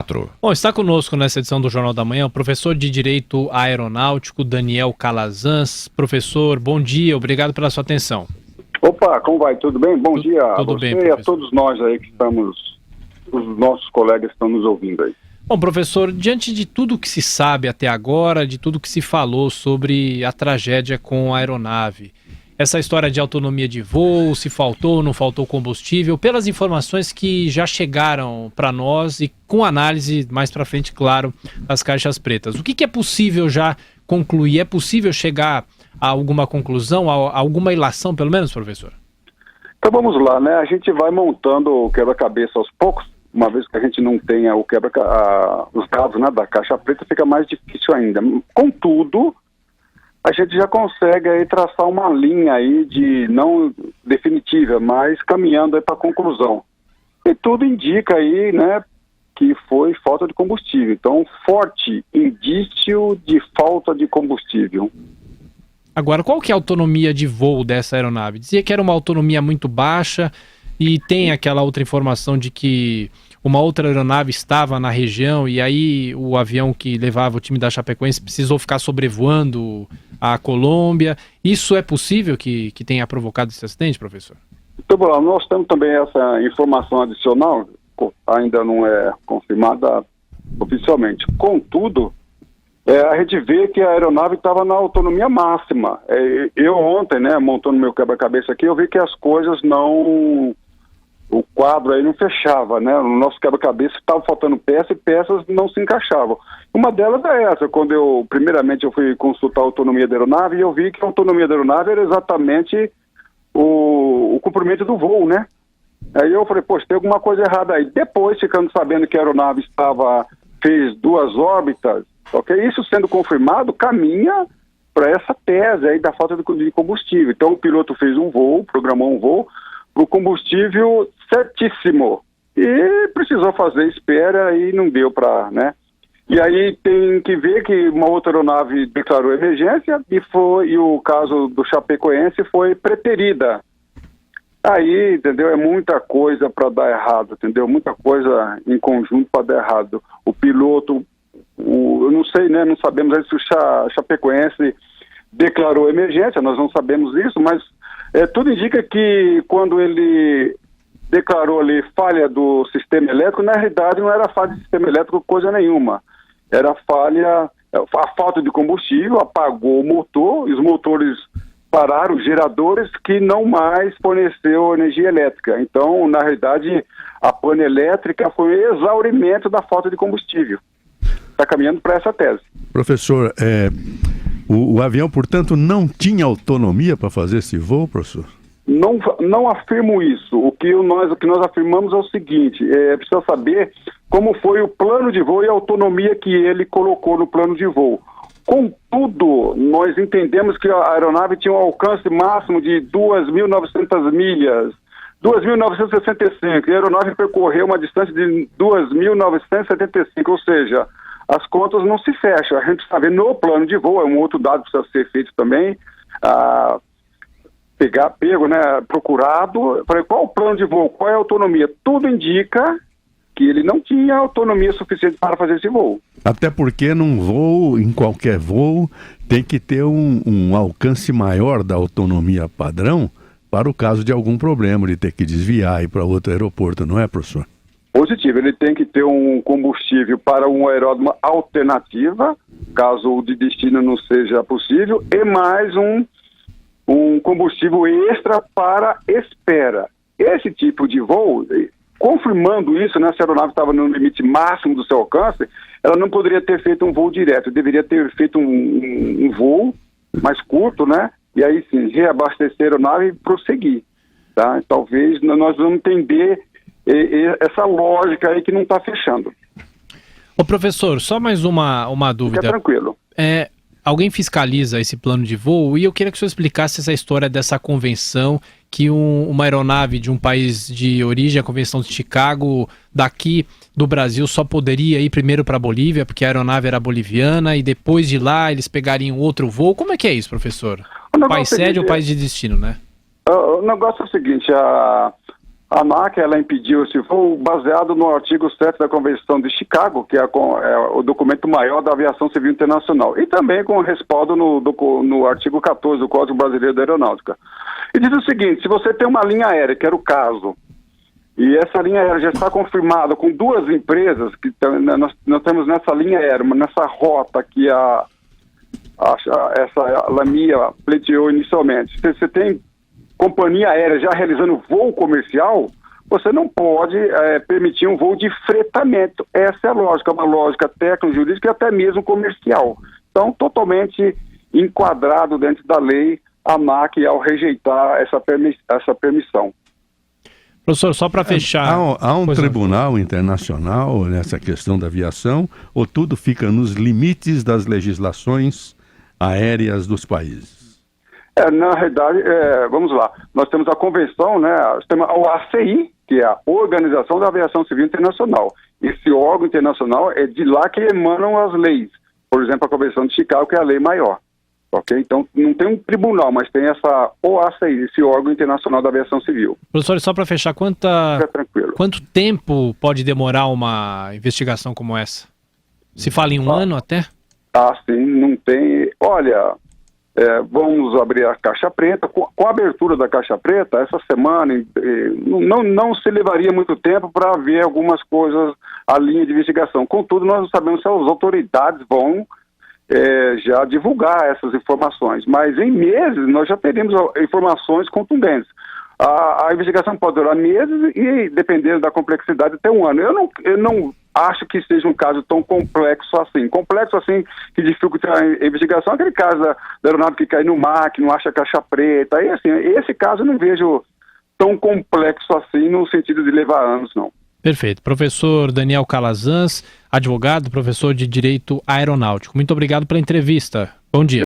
24. Bom, está conosco nessa edição do Jornal da Manhã o professor de Direito Aeronáutico, Daniel Calazans. Professor, bom dia, obrigado pela sua atenção. Opa, como vai? Tudo bem? Bom dia a tudo você bem, e a todos nós aí que estamos, os nossos colegas que estão nos ouvindo aí. Bom, professor, diante de tudo que se sabe até agora, de tudo que se falou sobre a tragédia com a aeronave, essa história de autonomia de voo, se faltou ou não faltou combustível, pelas informações que já chegaram para nós e com análise mais para frente, claro, das caixas pretas. O que é possível já concluir? É possível chegar a alguma conclusão, a alguma ilação, pelo menos, professor? Então vamos lá, né? A gente vai montando o quebra-cabeça aos poucos, uma vez que a gente não tenha os dados, né, da caixa preta, fica mais difícil ainda. Contudo, a gente já consegue aí traçar uma linha aí de não definitiva, mas caminhando aí para a conclusão. E tudo indica aí, né, que foi falta de combustível. Então, forte indício de falta de combustível. Agora, qual que é a autonomia de voo dessa aeronave? Dizia que era uma autonomia muito baixa e tem aquela outra informação de que uma outra aeronave estava na região e aí o avião que levava o time da Chapecoense precisou ficar sobrevoando a Colômbia. Isso é possível que tenha provocado esse acidente, professor? Então, nós temos também essa informação adicional, ainda não é confirmada oficialmente. Contudo, a gente vê que a aeronave estava na autonomia máxima. Eu ontem, né, montando meu quebra-cabeça aqui, eu vi que as coisas não... O quadro aí não fechava, né? No nosso quebra-cabeça estava faltando peças e peças não se encaixavam. Uma delas é essa, quando primeiramente eu fui consultar a autonomia da aeronave e eu vi que a autonomia da aeronave era exatamente o comprimento do voo, né? Aí eu falei, poxa, tem alguma coisa errada aí. Depois, ficando sabendo que a aeronave fez 2 órbitas, ok? Isso sendo confirmado, caminha para essa tese aí da falta de combustível. Então o piloto fez um voo, programou um voo, o combustível certíssimo. E precisou fazer espera e não deu para, né? E aí tem que ver que uma outra aeronave declarou emergência e o caso do Chapecoense foi preterida. Aí, entendeu? É muita coisa para dar errado, entendeu? Muita coisa em conjunto para dar errado. O piloto, eu não sei, né? Não sabemos se o Chapecoense declarou emergência, nós não sabemos isso, mas tudo indica que quando ele declarou ali falha do sistema elétrico, na realidade não era falha de sistema elétrico coisa nenhuma. Era a falta de combustível, apagou o motor, os motores pararam, os geradores que não mais forneceu energia elétrica. Então, na realidade, a pane elétrica foi o exaurimento da falta de combustível. Está caminhando para essa tese. Professor, o avião, portanto, não tinha autonomia para fazer esse voo, professor? Não afirmo isso. O que nós afirmamos é o seguinte, precisa saber como foi o plano de voo e a autonomia que ele colocou no plano de voo. Contudo, nós entendemos que a aeronave tinha um alcance máximo de 2.900 milhas, 2.965, e a aeronave percorreu uma distância de 2.975, ou seja, as contas não se fecham. A gente está vendo no plano de voo, é um outro dado que precisa ser feito também, procurado. Falei, qual o plano de voo, qual é a autonomia? Tudo indica que ele não tinha autonomia suficiente para fazer esse voo. Até porque num voo, em qualquer voo, tem que ter um alcance maior da autonomia padrão para o caso de algum problema, de ter que desviar e ir para outro aeroporto, não é, professor? Positivo, ele tem que ter um combustível para uma aeródromo alternativa, caso o de destino não seja possível, e mais um combustível extra para espera. Esse tipo de voo, confirmando isso, né, se a aeronave estava no limite máximo do seu alcance, ela não poderia ter feito um voo direto, deveria ter feito um voo mais curto, né, e aí sim, reabastecer a aeronave e prosseguir, tá? Talvez nós vamos entender essa lógica aí que não está fechando. Ô professor, só mais uma dúvida. Fica tranquilo. Alguém fiscaliza esse plano de voo e eu queria que o senhor explicasse essa história dessa convenção que uma aeronave de um país de origem, a Convenção de Chicago, daqui do Brasil, só poderia ir primeiro para a Bolívia, porque a aeronave era boliviana, e depois de lá eles pegariam outro voo. Como é que é isso, professor? País sede ou país de destino, né? O negócio é o seguinte, A ANAC, ela impediu esse voo baseado no artigo 7 da Convenção de Chicago, que é o documento maior da aviação civil internacional, e também com respaldo no artigo 14 do Código Brasileiro da Aeronáutica. E diz o seguinte: se você tem uma linha aérea, que era o caso, e essa linha aérea já está confirmada com duas empresas, que nós temos nessa linha aérea, nessa rota que essa Lamia pleiteou inicialmente, se você tem companhia aérea já realizando voo comercial, você não pode permitir um voo de fretamento. Essa é a lógica, uma lógica técnico-jurídica e até mesmo comercial. Então, totalmente enquadrado dentro da lei, a ANAC ao rejeitar essa permissão. Professor, só para fechar... Há um tribunal internacional nessa questão da aviação, ou tudo fica nos limites das legislações aéreas dos países? Na realidade, vamos lá, nós temos a convenção, né, temos a ACI, que é a Organização da Aviação Civil Internacional. Esse órgão internacional é de lá que emanam as leis. Por exemplo, a Convenção de Chicago, que é a lei maior. Ok? Então, não tem um tribunal, mas tem essa OACI, esse órgão internacional da aviação civil. Professor, só para fechar, quanto tempo pode demorar uma investigação como essa? Se fala em um ano até? Sim, não tem... Olha... vamos abrir a caixa preta. Com a abertura da caixa preta, essa semana, não se levaria muito tempo para ver algumas coisas, a linha de investigação. Contudo, nós não sabemos se as autoridades vão já divulgar essas informações. Mas em meses, nós já teríamos informações contundentes. A investigação pode durar meses e, dependendo da complexidade, até um ano. Eu não acho que seja um caso tão complexo assim. Complexo assim, que dificulta a investigação, aquele caso da aeronave que cai no mar, que não acha caixa preta. Aí, assim, esse caso eu não vejo tão complexo assim, no sentido de levar anos, não. Perfeito. Professor Daniel Calazans, advogado, professor de Direito Aeronáutico. Muito obrigado pela entrevista. Bom dia.